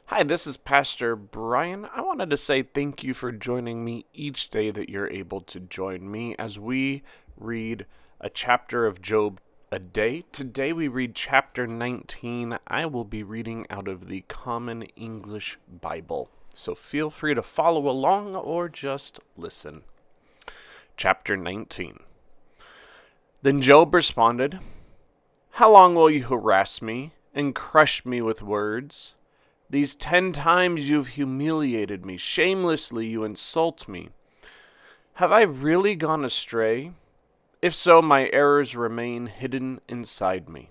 Hi, this is Pastor Brian. I wanted to say thank you for joining me each day that you're able to join me as we read a chapter of Job a day. Today we read chapter 19. I will be reading out of the Common English Bible. So feel free to follow along or just listen. Chapter 19. Then Job responded, "How long will you harass me and crush me with words? These 10 times you've humiliated me. Shamelessly you insult me. Have I really gone astray? If so, my errors remain hidden inside me.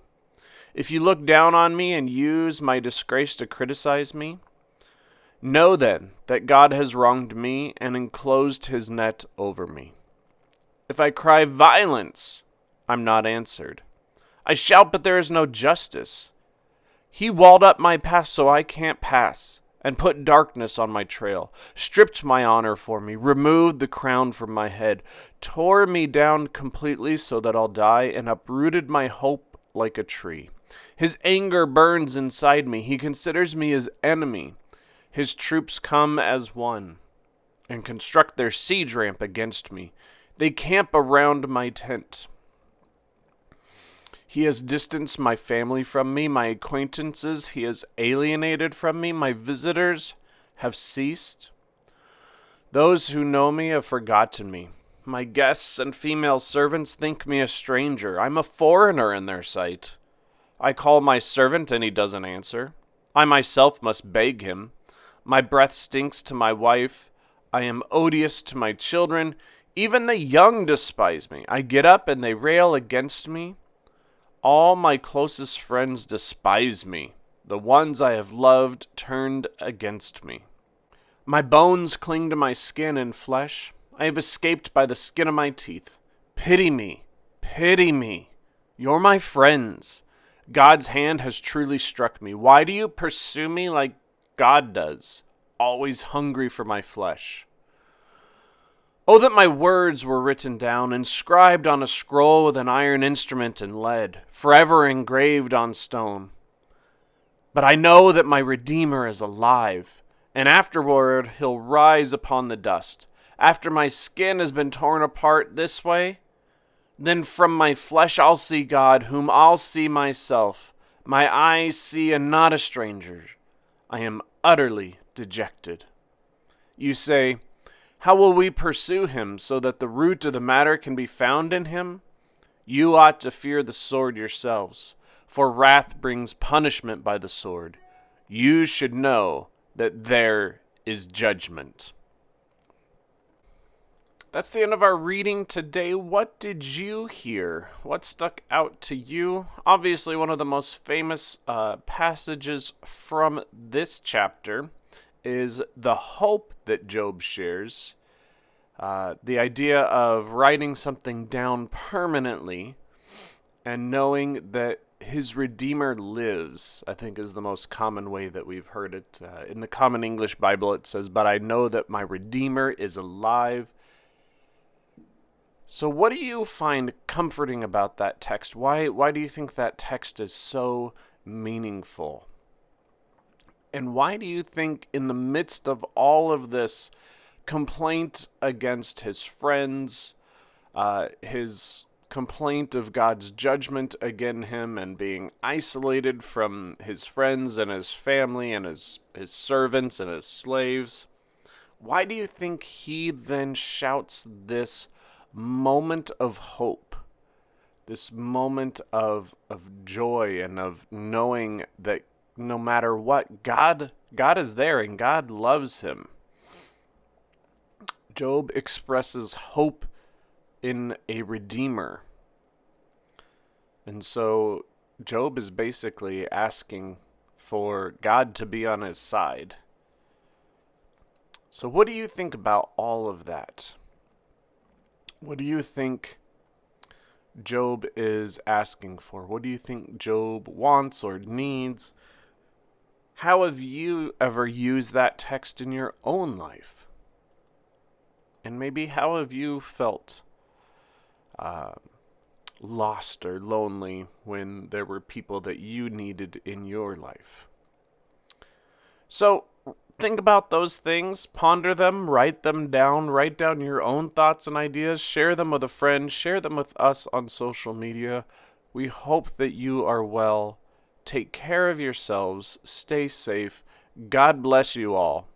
If you look down on me and use my disgrace to criticize me, know then that God has wronged me and enclosed his net over me. If I cry violence, I'm not answered. I shout, but there is no justice. He walled up my path so I can't pass, and put darkness on my trail, stripped my honor for me, removed the crown from my head, tore me down completely so that I'll die, and uprooted my hope like a tree. His anger burns inside me. He considers me his enemy. His troops come as one, and construct their siege ramp against me. They camp around my tent. He has distanced my family from me, my acquaintances he has alienated from me, my visitors have ceased. Those who know me have forgotten me. My guests and female servants think me a stranger. I'm a foreigner in their sight. I call my servant and he doesn't answer. I myself must beg him. My breath stinks to my wife. I am odious to my children. Even the young despise me. I get up and they rail against me. All my closest friends despise me. The ones I have loved turned against me. My bones cling to my skin and flesh. I have escaped by the skin of my teeth. Pity me. Pity me. You're my friends. God's hand has truly struck me. Why do you pursue me like God does, always hungry for my flesh? Oh, that my words were written down, inscribed on a scroll with an iron instrument and lead, forever engraved on stone. But I know that my Redeemer is alive, and afterward he'll rise upon the dust. After my skin has been torn apart this way, then from my flesh I'll see God, whom I'll see myself. My eyes see and not a stranger. I am utterly dejected. You say, how will we pursue him so that the root of the matter can be found in him? You ought to fear the sword yourselves, for wrath brings punishment by the sword. You should know that there is judgment. That's the end of our reading today. What did you hear? What stuck out to you? Obviously, one of the most famous passages from this chapter is the hope that Job shares. The idea of writing something down permanently and knowing that his Redeemer lives, I think, is the most common way that we've heard it. In the Common English Bible, it says, "But I know that my Redeemer is alive." So what do you find comforting about that text? Why do you think that text is so meaningful? And why do you think in the midst of all of this complaint against his friends, his complaint of God's judgment against him and being isolated from his friends and his family and his servants and his slaves, why do you think he then shouts this moment of hope, this moment of joy and of knowing that no matter what, God is there and God loves him? Job expresses hope in a redeemer. And so Job is basically asking for God to be on his side. So what do you think about all of that? What do you think Job is asking for? What do you think Job wants or needs? How have you ever used that text in your own life? And maybe how have you felt lost or lonely when there were people that you needed in your life? So think about those things, ponder them, write down your own thoughts and ideas, share them with a friend, share them with us on social media. We hope that you are well. Take care of yourselves, stay safe. God bless you all.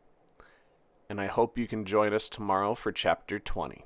And I hope you can join us tomorrow for chapter 20.